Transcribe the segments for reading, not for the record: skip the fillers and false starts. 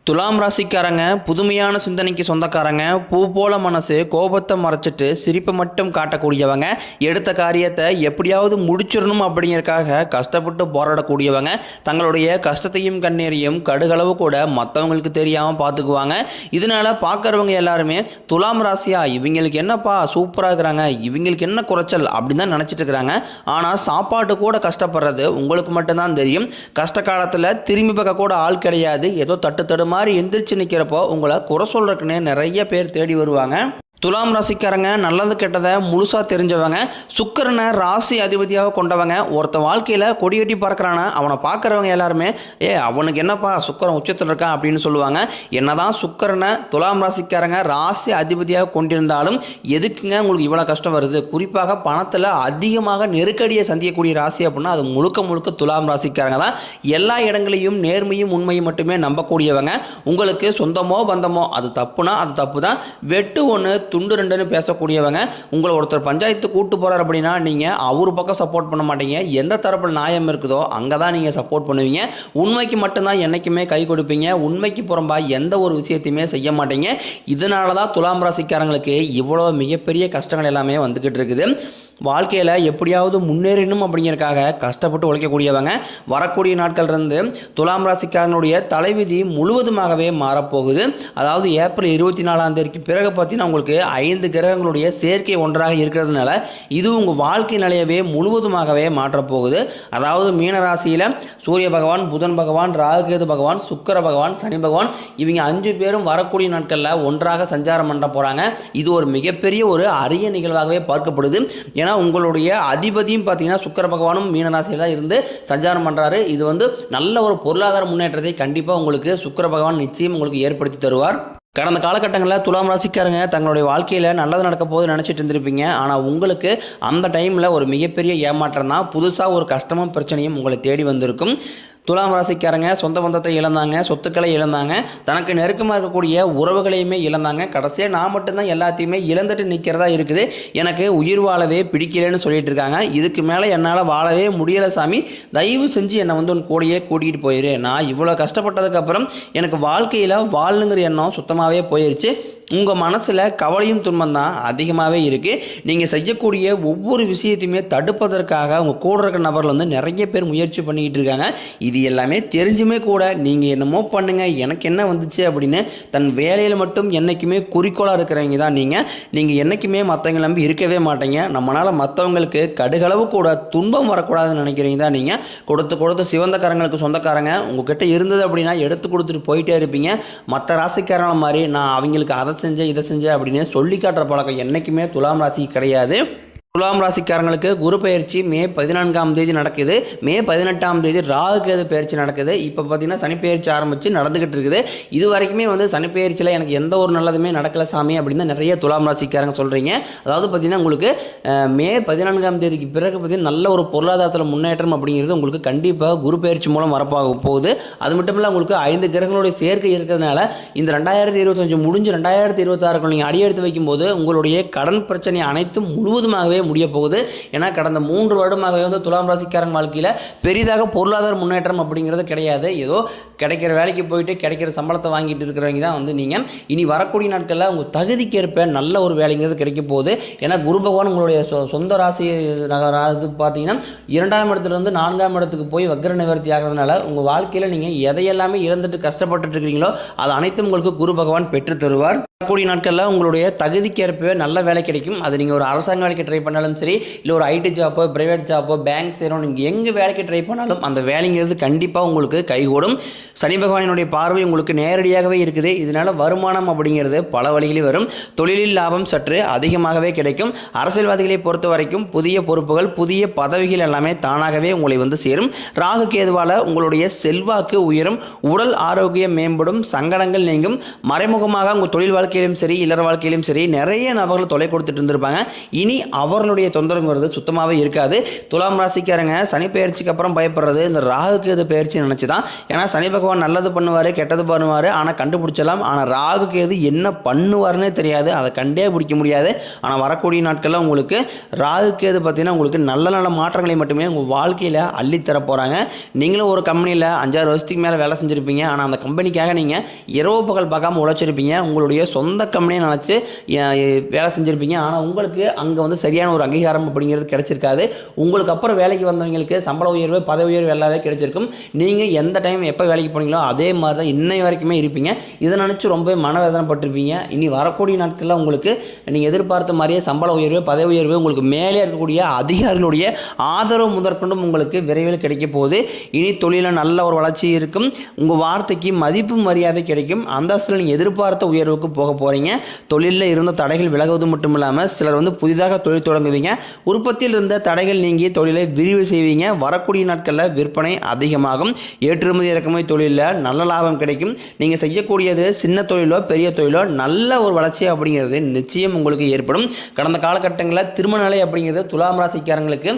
துலாம் ராசிக்காரங்க புதுமையான சிந்தனைக்கு சொந்தக்காரங்க, பூ போல மனசு, கோபத்தை மறைச்சிட்டு சிரிப்பை மட்டும் காட்டக்கூடியவங்க, எடுத்த காரியத்தை எப்படியாவது முடிச்சிடணும் அப்படிங்கிறதுக்காக கஷ்டப்பட்டு போராடக்கூடியவங்க, தங்களுடைய கஷ்டத்தையும் கண்ணீரையும் கடுகளவு கூட மற்றவங்களுக்கு தெரியாமல் பார்த்துக்குவாங்க. இதனால பார்க்குறவங்க எல்லாருமே துலாம் ராசியா இவங்களுக்கு என்னப்பா சூப்பராக இருக்கிறாங்க, இவங்களுக்கு என்ன குறைச்சல் அப்படின்னு தான் நினச்சிட்டு இருக்கிறாங்க. ஆனால் சாப்பாட்டு கூட கஷ்டப்படுறது உங்களுக்கு மட்டும்தான் தெரியும். கஷ்ட காலத்தில் திரும்பி பார்க்க கூட ஆள் கிடையாது. ஏதோ தட்டு மாதிரி எந்திரிச்சு நிற்கிறப்போ உங்களை குறை சொல்றதுக்குன்னே நிறைய பேர் தேடி வருவாங்க. துலாம் ராசிக்காரங்க நல்லது கெட்டதை முழுசாக தெரிஞ்சவங்க, சுக்கிரனை ராசி அதிபதியாக கொண்டவங்க. ஒருத்த வாழ்க்கையில் கொடியேட்டி பறக்கிறான அவனை பார்க்குறவங்க எல்லாருமே அவனுக்கு என்னப்பா சுக்கிரன் உச்சத்தில் இருக்கான் அப்படின்னு சொல்லுவாங்க. என்னதான் சுக்கிரனை துலாம் ராசிக்காரங்க ராசி அதிபதியாக கொண்டிருந்தாலும் எதுக்குங்க உங்களுக்கு இவ்வளோ கஷ்டம் வருது? குறிப்பாக பணத்தில் அதிகமாக நெருக்கடியை சந்திக்கக்கூடிய ராசி அப்படின்னா அது முழுக்க முழுக்க துலாம் ராசிக்காரங்க தான். எல்லா இடங்களையும் நேர்மையும் உண்மையும் மட்டுமே நம்பக்கூடியவங்க. உங்களுக்கு சொந்தமோ பந்தமோ அது தப்புனா அது தப்பு தான். வெட்டு ஒன்று துண்டு ரெண்டுன்னு பேசக்கூடியவங்க. உங்களை ஒருத்தர் பஞ்சாயத்து கூட்டு போறார் அப்படின்னா நீங்கள் அவரு பக்கம் சப்போர்ட் பண்ண மாட்டீங்க. எந்த தரப்பில் நியாயம் இருக்குதோ அங்கே தான் நீங்கள் சப்போர்ட் பண்ணுவீங்க. உண்மைக்கு மட்டும்தான் என்றைக்குமே கை கொடுப்பீங்க. உண்மைக்கு புறம்பா எந்த ஒரு விஷயத்தையுமே செய்ய மாட்டீங்க. இதனால தான் துலாம் ராசிக்காரங்களுக்கு இவ்வளோ மிகப்பெரிய கஷ்டங்கள் எல்லாமே வந்துக்கிட்டு இருக்குது. வாழ்க்கையில் எப்படியாவது முன்னேறணும் அப்படிங்கிறதுக்காக கஷ்டப்பட்டு உழைக்கக்கூடியவங்க. வரக்கூடிய நாட்கள் இருந்து துலாம் ராசிக்காரனுடைய தலைவிதி முழுவதுமாகவே மாறப்போகுது. அதாவது ஏப்ரல் 24 பிறகு பார்த்தீங்கன்னா உங்களுக்கு 5 கிரகங்களுடைய சேர்க்கை ஒன்றாக இருக்கிறதுனால இது உங்கள் வாழ்க்கை நிலையவே முழுவதுமாகவே மாற்றப்போகுது. அதாவது மீன ராசியில் சூரிய பகவான், புதன் பகவான், ராகுகேது பகவான், சுக்கிர பகவான், சனி பகவான் இவங்க 5 பேரும் வரக்கூடிய நாட்களில் ஒன்றாக சஞ்சாரம் பண்ண போகிறாங்க. இது ஒரு மிகப்பெரிய ஒரு அரிய நிகழ்வாகவே பார்க்கப்படுது. உங்களுடைய அதிபதியும் பார்த்தீங்கன்னா சுக்கிர பகவானும் மீனராசியில் தான் இருந்து சஞ்சாரம் பண்ணுறாரு. இது நல்ல ஒரு பொருளாதார முன்னேற்றத்தை கண்டிப்பாக உங்களுக்கு சுக்கிர பகவான் நிச்சயம் உங்களுக்கு ஏற்படுத்தி தருவார். கடந்த காலகட்டங்களில் துலாம் ராசிக்காரங்க தங்களுடைய வாழ்க்கையில் நல்லது நடக்க போது நினச்சிட்டு இருந்திருப்பீங்க. ஆனால் உங்களுக்கு அந்த டைமில் ஒரு மிகப்பெரிய ஏமாற்றம் தான். புதுசாக ஒரு கஷ்டமும் பிரச்சனையும் உங்களை தேடி வந்திருக்கும். துலாம் ராசிக்காரங்க சொந்த பந்தத்தை இழந்தாங்க, சொத்துக்களை இழந்தாங்க, தனக்கு நெருக்கமாக இருக்கக்கூடிய உறவுகளையுமே இழந்தாங்க. கடைசியாக நான் மட்டும்தான் எல்லாத்தையுமே இழந்துட்டு நிற்கிறதா இருக்குது, எனக்கு உயிர் வாழவே பிடிக்கலன்னு சொல்லிட்டு இருக்காங்க. இதுக்கு மேலே என்னால் வாழவே முடியலை சாமி, தயவு செஞ்சு என்னை உன் கூடையே கூட்டிகிட்டு போயிரு. நான் இவ்வளோ கஷ்டப்பட்டதுக்கப்புறம் எனக்கு வாழ்க்கையில் வாழணுங்கிற எண்ணம் சுத்தமாகவே போயிடுச்சு. உங்கள் மனசில் கவலையும் துன்பம் தான் அதிகமாகவே இருக்குது. நீங்கள் செய்யக்கூடிய ஒவ்வொரு விஷயத்தையுமே தடுப்பதற்காக உங்கள் கூட இருக்கிற நபரில் நிறைய பேர் முயற்சி பண்ணிக்கிட்டு இருக்காங்க. இது எல்லாமே தெரிஞ்சுமே கூட நீங்கள் என்னமோ பண்ணுங்கள் எனக்கு என்ன வந்துச்சு அப்படின்னு தன் வேலையில் மட்டும் என்றைக்குமே குறிக்கோளாக இருக்கிறவங்க தான் நீங்கள் என்றைக்குமே மற்றவங்க நம்பி இருக்கவே மாட்டீங்க. நம்மளால் மற்றவங்களுக்கு கடுகளவு கூட துன்பம் வரக்கூடாதுன்னு நினைக்கிறீங்க தான் நீங்கள். கொடுத்து சிவந்தக்காரங்களுக்கு சொந்தக்காரங்க உங்ககிட்ட இருந்தது அப்படின்னா எடுத்து கொடுத்துட்டு போயிட்டே இருப்பீங்க. மற்ற ராசிக்காரங்க மாதிரி நான் அவங்களுக்கு அதை செஞ்சேன் இதை செஞ்சேன் அப்படின்னு சொல்லி காட்டுற பழக்கம் என்றைக்குமே துலாம் ராசிக்கு கிடையாது. துலாம் ராசிக்காரங்களுக்கு குரு பயிற்சி மே 14 நடக்குது. மே 18 ராகுகேது பயிற்சி நடக்குது. இப்போ பார்த்தீங்கன்னா சனி பயிற்சி ஆரம்பித்து நடந்துக்கிட்டு இருக்குது. இது வரைக்குமே சனி பயிற்சியில் எனக்கு எந்த ஒரு நல்லதுமே நடக்கலை சாமி அப்படின்னு தான் நிறைய துலாம் ராசிக்காரங்க சொல்கிறீங்க. அதாவது பார்த்தீங்கன்னா உங்களுக்கு மே 14 பிறகு பார்த்தீங்கன்னா நல்ல ஒரு பொருளாதாரத்தில் முன்னேற்றம் அப்படிங்கிறது உங்களுக்கு கண்டிப்பாக குரு பயிற்சி மூலம் வரப்பாக போகுது. அது மட்டும் இல்லை உங்களுக்கு 5 கிரகங்களுடைய சேர்க்கை இருக்கிறதுனால இந்த 2025 முடிஞ்சு 2026 நீங்கள் அடியெடுத்து வைக்கும்போது உங்களுடைய கடன் பிரச்சனை அனைத்தும் முழுவதுமாகவே முடிய போகுது. ஏன்னா கடந்த 3 வருடமாகவே துலாம் ராசிக்காரங்க வாழ்க்கையில் பெரிதாக பொருளாதார முன்னேற்றம் அப்படிங்கிறது கிடையாது. ஏதோ கிடைக்கிற வேலைக்கு போயிட்டு கிடைக்கிற சம்பளத்தை வாங்கிட்டு இருக்கிறவங்க தான் நீங்கள் இனி வரக்கூடிய நாட்களில் உங்கள் தகுதிக்கேற்ப நல்ல ஒரு வேலைங்கிறது கிடைக்க போகுது. ஏன்னா குரு பகவான் உங்களுடைய சொந்த ராசி பார்த்தீங்கன்னா 2ஆம் இடத்துலேருந்து 4ஆம் இடத்துக்கு போய் வக்ர நிவர்த்தி ஆகிறதுனால உங்கள் வாழ்க்கையில் நீங்கள் எதையெல்லாமே இழந்துட்டு கஷ்டப்பட்டு இருக்கிறீங்களோ அது அனைத்தும் உங்களுக்கு குரு பகவான் பெற்று தருவார். வரக்கூடிய நாட்களில் உங்களுடைய தகுதிக்கேற்ப நல்ல வேலை கிடைக்கும். அது நீங்கள் ஒரு அரசாங்க வேலைக்கு ட்ரை பண்ணாலும் சரி, இல்லை ஒரு ஐடி ஜாப்போ, பிரைவேட் ஜாப்போ, பேங்க் சேரும், நீங்கள் எங்கே வேலைக்கு ட்ரை பண்ணாலும் அந்த வேலைங்கிறது கண்டிப்பாக உங்களுக்கு கைகூடும். சனி பகவானினுடைய பார்வை உங்களுக்கு நேரடியாகவே இருக்குது. இதனால் வருமானம் அப்படிங்கிறது பல வழிகளில் வரும். தொழிலில் லாபம் சற்று அதிகமாகவே கிடைக்கும். அரசியல்வாதிகளை பொறுத்த வரைக்கும் புதிய பொறுப்புகள், புதிய பதவிகள் எல்லாமே தானாகவே உங்களை சேரும். ராகு கேதுவால் உங்களுடைய செல்வாக்கு உயரும், உடல் ஆரோக்கியம் மேம்படும், சங்கடங்கள் நீங்கும். மறைமுகமாக உங்கள் தொழில் வாழ்க்கையிலும் சரி இல்லற வாழ்க்கையிலும் சரி நிறைய நபர்கள் தொலை கொடுத்துட்டு இருந்திருப்பாங்க. இனி அவர்களுடைய தொந்தரவுங்கிறது சுத்தமாகவே இருக்காது. துலாம் ராசிக்காரங்க சனி பெயர்ச்சிக்கு அப்புறம் பயப்படுறது இந்த ராகு கேது பெயர்ச்சி நினச்சி தான். ஏன்னா சனி பகவான் நல்லது பண்ணுவார், கெட்டது பண்ணுவார், ஆனால் கண்டுபிடிச்சலாம். ஆனால் ராகு கேது என்ன பண்ணுவார்னே தெரியாது, அதை கண்டே பிடிக்க முடியாது. ஆனால் வரக்கூடிய நாட்களில் உங்களுக்கு ராகு கேது பார்த்தீங்கன்னா உங்களுக்கு நல்ல நல்ல மாற்றங்களை மட்டுமே உங்கள் வாழ்க்கையில் அள்ளித்தர போகிறாங்க. நீங்களும் ஒரு கம்பெனியில் 5-6 வருஷத்துக்கு மேலே வேலை செஞ்சுருப்பீங்க. ஆனால் அந்த கம்பெனிக்காக நீங்கள் இரவு பகல் பார்க்காம உழைச்சிருப்பீங்க. உங்களுடைய சொந்த கம்பெனியை நினச்சி வேலை செஞ்சுருப்பீங்க. ஆனால் உங்களுக்கு அங்கே வந்து சரியான ஒரு அங்கீகாரம் அப்படிங்கிறது கிடைச்சிருக்காது. உங்களுக்கு அப்புறம் வேலைக்கு வந்தவங்களுக்கு சம்பள உயர்வு, பதவி உயர்வு எல்லாமே கிடைச்சிருக்கும். நீங்கள் எந்த டைம் எப்போ வேலைக்கு போனீங்களோ அதே மாதிரி தான் இன்னை வரைக்குமே இருப்பீங்க. இதை நினச்சி ரொம்ப மனவேதனைப்பட்டிருப்பீங்க. இனி வரக்கூடிய நாட்களில் உங்களுக்கு நீங்கள் எதிர்பார்த்த மாதிரியே சம்பள உயர்வு, பதவி உயர்வு, உங்களுக்கு மேலே இருக்கக்கூடிய அதிகாரிகளுடைய ஆதரவு முதற்கொண்டும் உங்களுக்கு விரைவில் கிடைக்க போகுது. இனி தொழிலில் நல்ல ஒரு வளர்ச்சி இருக்கும். உங்கள் வார்த்தைக்கு மதிப்பு மரியாதை கிடைக்கும். அந்தஸ்தில் நீங்கள் எதிர்பார்த்த உயர்வுக்கு போக போகிறீங்க. தொழிலில் இருந்த தடைகள் விலகுவது மட்டும் இல்லாமல் சிலர் வந்து புதிதாக தொழில் தொடங்குவீங்க. உற்பத்தியில் இருந்த தடைகள் நீங்கி தொழிலை விரிவு செய்வீங்க. வரக்கூடிய நாட்களில் விற்பனை அதிகமாகும். ஏற்றுமதி இறக்குமதி தொழிலில் நல்ல லாபம் கிடைக்கும். நீங்கள் செய்யக்கூடியது சின்ன தொழிலோ பெரிய தொழிலோ நல்ல ஒரு வளர்ச்சி அப்படிங்கிறது நிச்சயம் உங்களுக்கு ஏற்படும். கடந்த காலகட்டங்களில் திருமண நிலை அப்படிங்கிறது துலாம் ராசிக்காரங்களுக்கு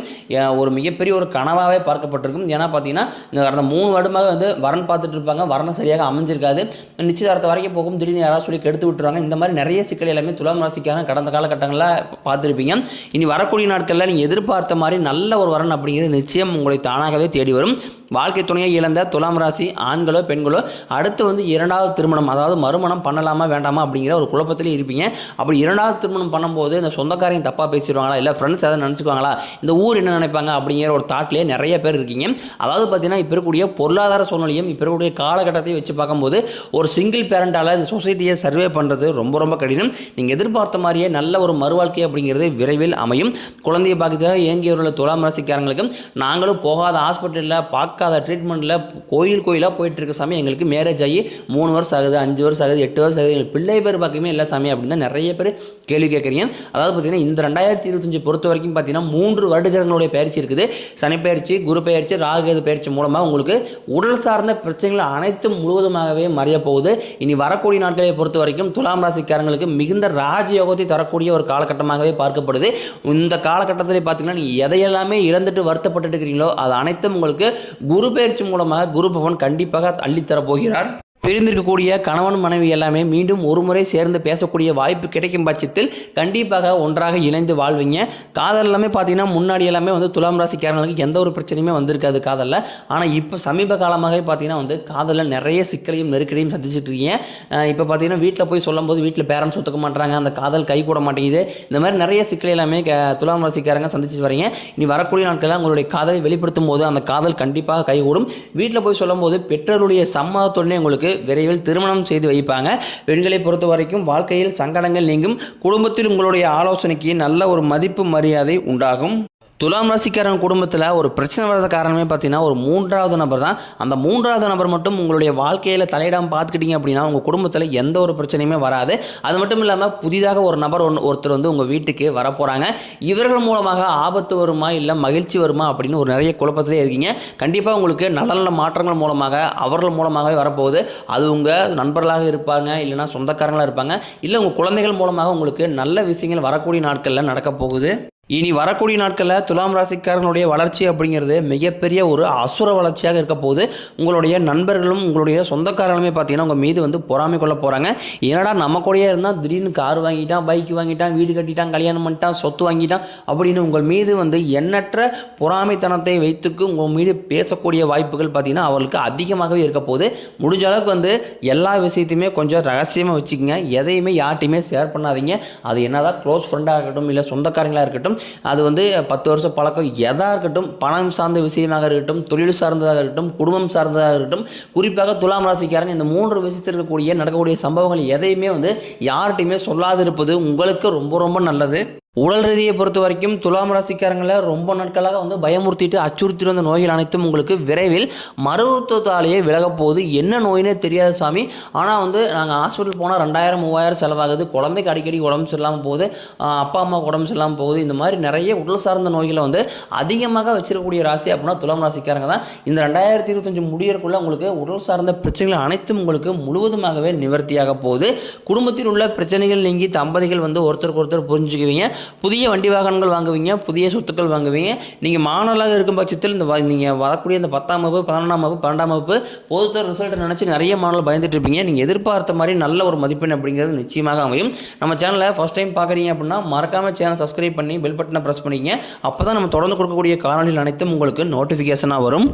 ஒரு மிகப்பெரிய ஒரு கனவாகவே பார்க்கப்பட்டிருக்கும். ஏன்னா பார்த்தீங்கன்னா கடந்த 3 வருடமாக வந்து வரன் பார்த்துட்டு இருப்பாங்க, வரணும் சரியாக அமைஞ்சிருக்காது. நிச்சயதார்த்த வரைக்கும் போகும், திடீர்னு யாராவது சொல்லி கெடுத்து விட்டுருவாங்க. இந்த மாதிரி நிறைய சிக்கல் எல்லாமே துலாம் ராசிக்காரங்க கடந்த காலகட்டங்களில் பார்த்துருப்பீங்க. இனி வரக்கூடிய நாட்களில் நீங்கள் எதிர்பார்த்த மாதிரி நல்ல ஒரு வரன் அப்படிங்கிறது நிச்சயம் உங்களை தானாகவே தேடி வரும். வாழ்க்கை துணையை இழந்த துலாம் ராசி ஆண்களோ பெண்களோ அடுத்து வந்து 2வது திருமணம், அதாவது மறுமணம் பண்ணலாமா வேண்டாமா அப்படிங்கிற ஒரு குழப்பத்திலே இருப்பீங்க. அப்படி 2வது திருமணம் பண்ணும்போது இந்த சொந்தக்காரங்க தப்பாக பேசிடுவாங்களா, இல்லை ஃப்ரெண்ட்ஸ் எதாவது நினச்சிக்குவாங்களா, இந்த ஊர் என்ன நினைப்பாங்க அப்படிங்கிற ஒரு தாட்லேயே நிறைய பேர் இருக்கீங்க. அதாவது பார்த்தீங்கன்னா இப்போ இருக்கக்கூடிய பொருளாதார சூழ்நிலையும் இப்போ இருக்கக்கூடிய காலகட்டத்தை வச்சு பார்க்கும்போது ஒரு சிங்கிள் பேரண்டால் இந்த சொசைட்டியை சர்வே பண்ணுறது ரொம்ப ரொம்ப கடினம். நீங்கள் எதிர்பார்த்த மாதிரியே நல்ல ஒரு மறுவாழ்க்கை அப்படிங்கிறது விரைவில் அமையும். குழந்தைய பாக்கியதாக இயங்கியவர்கள் துலாம் ராசிக்காரங்களுக்கும் நாங்களும் போகாத ஹாஸ்பிட்டலில் பார்க்காத ட்ரீட்மெண்ட்டில் கோயிலாக போயிட்டு இருக்க சாமி, எங்களுக்கு மேரேஜ் ஆகி 3 வருஷம் ஆகுது, 5 வருஷம் ஆகுது, 8 வருஷம் ஆகுது, எங்களுக்கு பிள்ளை பேர் பார்க்கவே இல்லை சாமி அப்படின்னு தான் நிறைய பேர் கேள்வி கேட்குறீங்க. அதாவது பார்த்தீங்கன்னா இந்த 2025 பொறுத்த வரைக்கும் பார்த்தீங்கன்னா 3 வருடங்களுடைய பயிற்சி இருக்குது. சனி பயிற்சி, குரு பயிற்சி, ராகுகேது பயிற்சி மூலமாக உங்களுக்கு உடல் சார்ந்த பிரச்சனைகள் அனைத்தும் முழுவதுமாகவே மறைய போகுது. இனி வரக்கூடிய நாட்களை பொறுத்த வரைக்கும் துலாம் ராசிக்காரங்களுக்கு மிகுந்த ராஜயோகத்தை தரக்கூடிய ஒரு காலகட்டமாகவே பார்க்கப்படுது. இந்த காலகட்டத்தில் பார்த்தீங்கன்னா நீங்கள் எதையெல்லாமே இழந்துட்டு வருத்தப்பட்டு இருக்கிறீங்களோ அது அனைத்தும் உங்களுக்கு குரு பயிற்சி மூலமாக குரு பகவான் கண்டிப்பாக அள்ளித்தர போகிறார். பிரிந்திருக்கக்கூடிய கணவன் மனைவி எல்லாமே மீண்டும் ஒரு முறை சேர்ந்து பேசக்கூடிய வாய்ப்பு கிடைக்கும் பட்சத்தில் கண்டிப்பாக ஒன்றாக இணைந்து வாழ்வீங்க. காதல் எல்லாமே பார்த்தீங்கன்னா முன்னாடி எல்லாமே வந்து துலாம் ராசிக்காரங்களுக்கு எந்த ஒரு பிரச்சனையுமே வந்திருக்காது காதலில். ஆனால் இப்போ சமீப காலமாகவே பார்த்தீங்கன்னா வந்து காதலில் நிறைய சிக்கலையும் நெருக்கடியும் சந்திச்சுட்டு இருக்கீங்க. இப்போ பார்த்தீங்கன்னா வீட்டில் போய் சொல்லும்போது வீட்டில் பேரண்ட்ஸ் ஒத்துக்க மாட்டாங்க, அந்த காதல் கை கூட மாட்டேங்குது. இந்த மாதிரி நிறைய சிக்கலை எல்லாமே துலாம் ராசிக்காரங்க சந்திச்சு வரீங்க. இனி வரக்கூடிய நாட்களில் உங்களுடைய காதலை வெளிப்படுத்தும் போது அந்த காதல் கண்டிப்பாக கைகூடும். வீட்டில் போய் சொல்லும்போது பெற்றோருடைய சம்மதத்துடனே உங்களுக்கு விரைவில் திருமணம் செய்து வைப்பாங்க. பெண்களை பொறுத்த வரைக்கும் வாழ்க்கையில் சங்கடங்கள் நீங்கும். குடும்பத்தில் உங்களுடைய ஆலோசனைக்கு நல்ல ஒரு மதிப்பு மரியாதை உண்டாகும். துலாம் ராசிக்காரன் குடும்பத்தில் ஒரு பிரச்சனை வர்றது காரணமே பார்த்தீங்கன்னா ஒரு 3வது நபர் தான். அந்த 3வது நபர் மட்டும் உங்களுடைய வாழ்க்கையில் தலையிடாமல் பார்த்துக்கிட்டீங்க அப்படின்னா உங்கள் குடும்பத்தில் எந்த ஒரு பிரச்சனையுமே வராது. அது மட்டும் இல்லாமல் புதிதாக ஒரு நபர் ஒருத்தர் வந்து உங்கள் வீட்டுக்கு வரப்போகிறாங்க. இவர்கள் மூலமாக ஆபத்து வருமா இல்லை மகிழ்ச்சி வருமா அப்படின்னு ஒரு நிறைய குழப்பத்திலே இருக்கீங்க. கண்டிப்பாக உங்களுக்கு நல்ல நல்ல மாற்றங்கள் மூலமாக அவர்கள் மூலமாகவே வரப்போகுது. அது உங்கள் நண்பர்களாக இருப்பாங்க, இல்லைனா சொந்தக்காரங்களாக இருப்பாங்க, இல்லை உங்கள் குழந்தைகள் மூலமாக உங்களுக்கு நல்ல விஷயங்கள் வரக்கூடிய நாட்களில் நடக்க போகுது. இனி வரக்கூடிய நாட்களில் துலாம் ராசிக்காரங்களுடைய வளர்ச்சி அப்படிங்கிறது மிகப்பெரிய ஒரு அசுர வளர்ச்சியாக இருக்க போகுது. உங்களுடைய நண்பர்களும் உங்களுடைய சொந்தக்காரங்களுமே பார்த்தீங்கன்னா உங்கள் மீது வந்து பொறாமை கொள்ள போகிறாங்க. ஏன்னா நம்ம கூடயே இருந்தால் திடீர்னு கார் வாங்கிட்டான், பைக் வாங்கிட்டான், வீடு கட்டிட்டான், கல்யாணம் பண்ணிட்டான், சொத்து வாங்கிட்டான் அப்படின்னு உங்கள் மீது வந்து எண்ணற்ற பொறாமைத்தனத்தை வைத்துக்கு உங்கள் மீது பேசக்கூடிய வாய்ப்புகள் பார்த்தீங்கன்னா அவர்களுக்கு அதிகமாகவே இருக்க போகுது. முடிஞ்ச அளவுக்கு வந்து எல்லா விஷயத்தையுமே கொஞ்சம் ரகசியமாக வச்சுக்கோங்க. எதையுமே யார்ட்டையுமே ஷேர் பண்ணாதீங்க. அது என்னதான் க்ளோஸ் ஃப்ரெண்டாக இருக்கட்டும், இல்லை சொந்தக்காரங்களாக இருக்கட்டும், அது வந்து 10 வருஷம் பழக்கம் எதாக இருக்கட்டும், பணம் சார்ந்த விஷயமாக இருக்கட்டும், தொழில் சார்ந்ததாக இருக்கட்டும், குடும்பம் சார்ந்ததாக இருக்கட்டும், குறிப்பாக துலாம் ராசிக்காரங்க இந்த 3 விஷயத்தில் இருக்கக்கூடிய நடக்கக்கூடிய சம்பவங்கள் எதையுமே வந்து யார்கிட்டையுமே சொல்லாதிருப்பது உங்களுக்கு ரொம்ப ரொம்ப நல்லது. உடல் ரீதியை பொறுத்த வரைக்கும் துலாம் ராசிக்காரங்களை ரொம்ப நாட்களாக வந்து பயமுறுத்திட்டு அச்சுறுத்திட்டு வந்த நோய்கள் அனைத்தும் உங்களுக்கு விரைவில் மருத்துவத்தாலேயே விலகப் போகுது. என்ன நோயினே தெரியாது சாமி, ஆனால் வந்து நாங்கள் ஹாஸ்பிட்டல் போனால் 2000-3000 செலவாகுது, குழந்தைக்கு அடிக்கடி உடம்பு சரியில்லாமல் போகுது, அப்பா அம்மாவுக்கு உடம்பு சரியில்லாமல் போகுது, இந்த மாதிரி நிறைய உடல் சார்ந்த நோய்களை வந்து அதிகமாக வச்சிருக்கக்கூடிய ராசி அப்படின்னா துலாம் ராசிக்காரங்க தான். இந்த 2025 முடியறதுக்குள்ள உங்களுக்கு உடல் சார்ந்த பிரச்சனைகள் அனைத்தும் உங்களுக்கு முழுவதுமாகவே நிவர்த்தியாக போகுது. குடும்பத்தில் உள்ள பிரச்சனைகள் நீங்கி தம்பதிகள் வந்து ஒருத்தருக்கு ஒருத்தர் புரிஞ்சுக்குவீங்க. புதிய வண்டி வாகனங்கள் வாங்குவீங்க, புதிய சொத்துக்கள் வாங்குவீங்க. நீங்கள் மாணவர்களாக இருக்கும் பட்சத்தில் நீங்கள் வரக்கூடிய இந்த 10ஆம் வகுப்பு, 11ஆம் வகுப்பு, 12ஆம் வகுப்பு பொதுத்தேர்வு ரிசல்ட்டை நினச்சி நிறைய மாணவர்கள் பயந்துட்டு இருப்பீங்க. நீங்கள் எதிர்பார்த்த மாதிரி நல்ல ஒரு மதிப்பெண் அப்படிங்கிறது நிச்சயமாக அமையும். நம்ம சேனலை ஃபஸ்ட் டைம் பார்க்குறீங்க அப்படின்னா மறக்காமல் சேனலை சப்ஸ்கிரைப் பண்ணி பெல் பட்டனை ப்ரெஸ் பண்ணிங்க. அப்போ தான் நம்ம தொடர்ந்து கொடுக்கக்கூடிய காணொலிகள் அனைத்தும் உங்களுக்கு நோட்டிஃபிகேஷனாக வரும்.